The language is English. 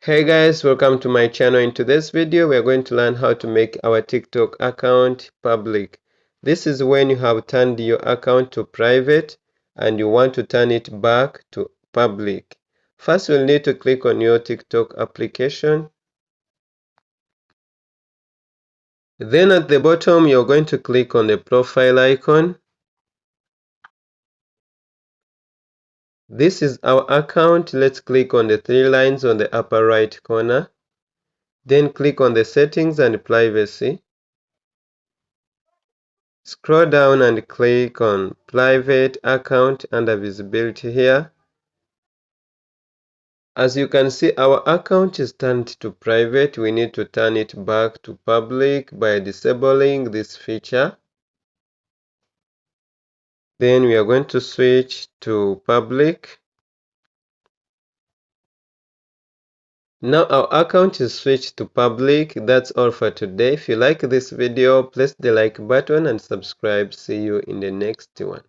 Hey guys, welcome to my channel. In today's video we are going to learn how to make our TikTok account public. This is when you have turned your account to private and you want to turn it back to public. First you'll need to click on your TikTok application. Then at the bottom you're going to click on the profile icon. This is our account. Let's click on the three lines on the upper right corner. Then click on the settings and privacy. Scroll down and click on private account under visibility here. As you can see, our account is turned to private. We need to turn it back to public by disabling this feature. Then we are going to switch to public. Now our account is switched to public. That's all for today. If you like this video, press the like button and subscribe. See you in the next one.